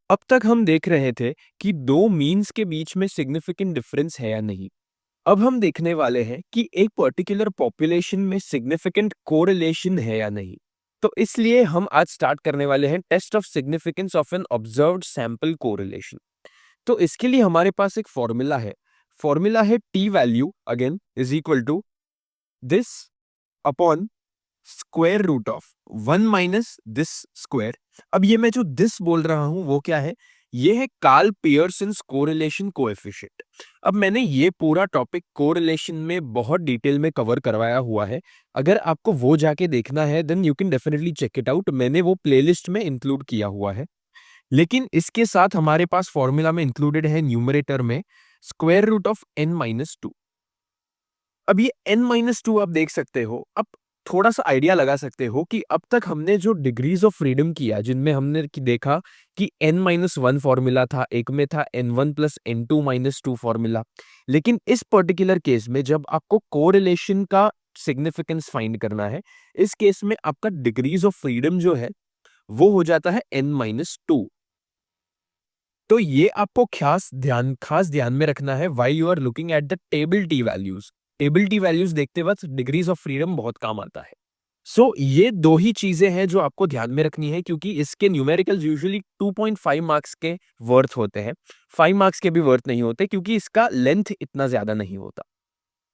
अब तक हम देख रहे थे कि दो मीन्स के बीच में सिग्निफिकेंट डिफरेंस है या नहीं। अब हम देखने वाले हैं कि एक पर्टिकुलर पॉपुलेशन में सिग्निफिकेंट कोरिलेशन है या नहीं। तो इसलिए हम आज स्टार्ट करने वाले हैं test of significance of an observed sample correlation. तो इसके लिए हमारे पास एक फॉर्मूला है T value again is equal to this upon square root of 1 - this square. अब ये मैं जो दिस बोल रहा हूं वो क्या है? ये है कार्ल पियर्सन्स कोरिलेशन कोएफिशिएंट। अब मैंने ये पूरा टॉपिक कोरिलेशन में बहुत डिटेल में कवर करवाया हुआ है। अगर आपको वो जाके देखना है then you can definitely check it out. मैंने वो प्लेलिस्ट में इंक्लूड किया हुआ है। लेकिन इसके साथ हमारे पास फॉर्मूला में इंक्लूडेड है न्यूमरेटर में स्क्वायर रूट ऑफ n-2। अब ये n-2 आप देख सकते हो। अब थोड़ा सा आइडिया लगा सकते हो कि अब तक हमने जो डिग्रीज ऑफ फ्रीडम किया जिनमें हमने देखा कि n-1 फॉर्मूला था, एक में था n1 + n2 - 2 फॉर्मूला। लेकिन इस पर्टिकुलर केस में जब आपको कोरिलेशन का सिग्निफिकेंस फाइंड करना है, इस केस में आपका डिग्रीज ऑफ फ्रीडम जो है वो हो जाता है n-2। तो ये आपको खास ध्यान में रखना है while you are looking at the table T values. Table T values देखते वक्त डिग्रीज ऑफ फ्रीडम बहुत काम आता है। ये दो ही चीजें हैं जो आपको ध्यान में रखनी है, क्योंकि इसके न्यूमेरिकल्स यूजुअली 2.5 मार्क्स के वर्थ होते हैं। 5 मार्क्स के भी वर्थ नहीं होते क्योंकि इसका लेंथ इतना ज्यादा नहीं होता।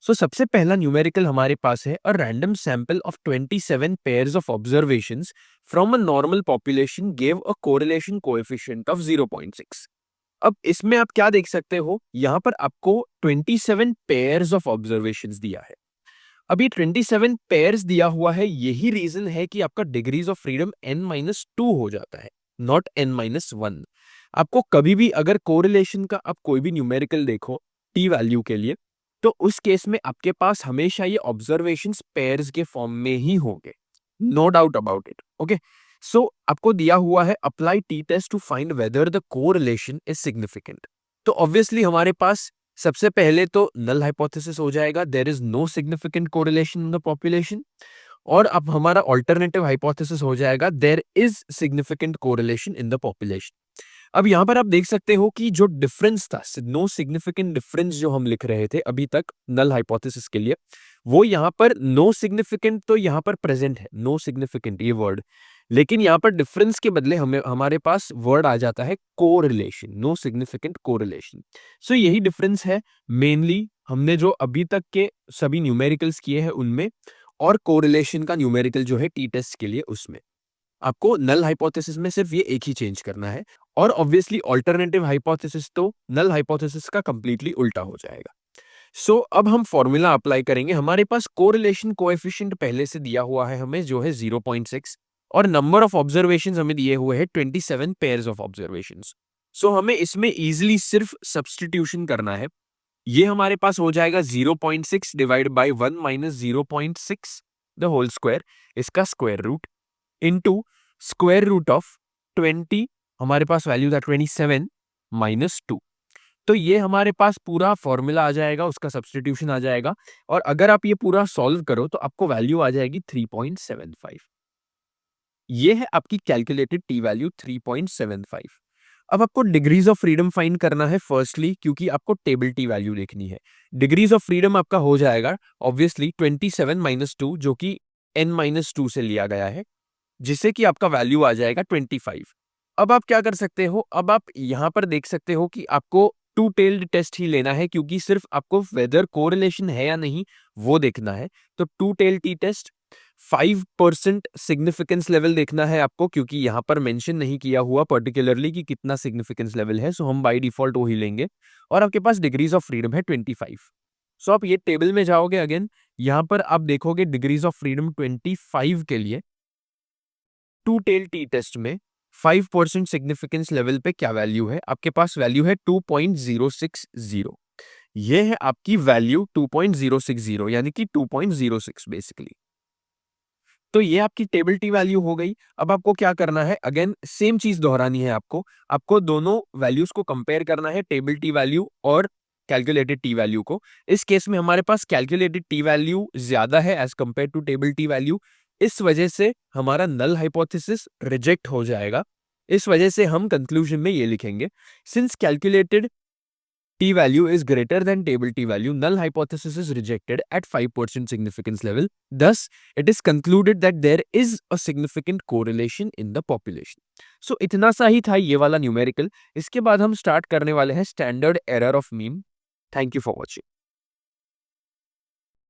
सबसे पहला न्यूमेरिकल हमारे पास है a random sample of 27 pairs of observations from a normal population gave a correlation coefficient of 0.6। अब इसमें आप क्या देख सकते हो, यहां पर आपको 27 पेयर्स ऑफ ऑब्जर्वेशंस दिया है। अब ये 27 पेयर्स दिया हुआ है, यही रीजन है कि आपका डिग्रीज ऑफ फ्रीडम n-2 हो जाता है, नॉट n-1। आपको कभी भी अगर कोरिलेशन का आप कोई भी न्यूमेरिकल देखो टी वैल्यू के लिए, तो उस केस में आपके पास हमेशा ये ऑब्जर्वेशंस पेयर्स के फॉर्म में ही होंगे, no doubt about it. Okay, आपको दिया हुआ है apply T test to find whether the correlation is significant. तो ऑब्वियसली हमारे पास सबसे पहले तो नल हाइपोथेसिस हो जाएगा, there is no significant correlation in the population. और अब हमारा ऑल्टरनेटिव हाइपोथेसिस हो जाएगा there is significant correlation in the population. अब यहां पर आप देख सकते हो कि जो डिफरेंस था, नो सिग्निफिकेंट डिफरेंस जो हम लिख रहे थे अभी तक नल हाइपोथेसिस के लिए, वो यहां पर नो सिग्निफिकेंट तो यहां पर प्रेजेंट है, नो सिग्निफिकेंट ये वर्ड। लेकिन यहां पर डिफरेंस के बदले हमें हमारे पास वर्ड आ जाता है कोरिलेशन, नो सिग्निफिकेंट कोरिलेशन। यही डिफरेंस है मेनली हमने जो अभी तक के सभी न्यूमेरिकल्स किए हैं उनमें, और कोरिलेशन का न्यूमेरिकल जो है टी टेस्ट के लिए उसमें। आपको नल हाइपोथेसिस में सिर्फ ये एक ही चेंज करना है, और ऑब्वियसली ऑल्टरनेटिव हाइपोथेसिस तो नल हाइपोथेसिस का कंप्लीटली उल्टा हो जाएगा। अब हम फॉर्मूला अप्लाई करेंगे। हमारे पास कोरिलेशन कोएफिशिएंट पहले से दिया हुआ है हमें, जो है 0.6, और नंबर ऑफ ऑब्जर्वेशंस हमें दिए हुए हैं 27 पेयर्स ऑफ ऑब्जर्वेशंस। हमें इसमें इजीली सिर्फ सब्स्टिट्यूशन करना है। ये हमारे पास हो जाएगा 0.6 divide by 1 - 0.6 the whole square, इसका square root, into square root of 20, हमारे पास वैल्यू था 27 - 2। तो ये हमारे पास पूरा फॉर्मूला आ जाएगा, उसका सब्स्टिट्यूशन आ जाएगा। और अगर आप ये पूरा सॉल्व करो तो आपको वैल्यू आ जाएगी 3.75। ये है आपकी कैलकुलेटेड टी वैल्यू 3.75। अब आपको डिग्रीज ऑफ फ्रीडम फाइंड करना है फर्स्टली, क्योंकि आपको टेबल टी वैल्यू देखनी है। डिग्रीज ऑफ फ्रीडम आपका हो जाएगा ऑब्वियसली 27 - 2, जो कि n-2 से लिया गया है, जिससे कि आपका वैल्यू आ जाएगा 25। अब आप क्या कर सकते हो, अब आप यहां पर देख सकते हो कि आपको टू टेल्ड टेस्ट ही लेना है, क्योंकि सिर्फ आपको वेदर कोरिलेशन है या नहीं वो देखना है। तो two tail T test 5% significance level देखना है आपको, क्योंकि यहां पर मेंशन नहीं किया हुआ पर्टिकुलरली कि कितना सिग्निफिकेंस लेवल है, हम बाय डिफॉल्ट वो ही लेंगे। और आपके पास डिग्रीज ऑफ फ्रीडम है 25। आप ये टेबल में जाओगे अगेन, यहां पर आप देखोगे डिग्रीज ऑफ फ्रीडम 25 के लिए टू टेल टी टेस्ट में 5% सिग्निफिकेंस लेवल पे क्या वैल्यू है? आपके पास वैल्यू है 2.060। ये है आपकी वैल्यू 2.060, यानी कि 2.06 बेसिकली। तो ये आपकी टेबल टी वैल्यू हो गई। अब आपको क्या करना है, अगेन सेम चीज दोहरानी है आपको दोनों वैल्यूज को कंपेयर करना है, टेबल टी वैल्यू और कैलकुलेटेड टी वैल्यू को। इस केस में हमारे पास कैलकुलेटेड टी वैल्यू ज्यादा है as compare to table T value. इस वजह से हमारा नल हाइपोथेसिस रिजेक्ट हो जाएगा, इस वजह से हम कंक्लूजन में ये लिखेंगे, since calculated t value is greater than table t value, null hypothesis is rejected at 5% significance level. Thus, it is concluded that there is a significant correlation in the population. So, इतना सा ही था ये वाला numerical. इसके बाद हम start करने वाले हैं standard error of mean. Thank you for watching.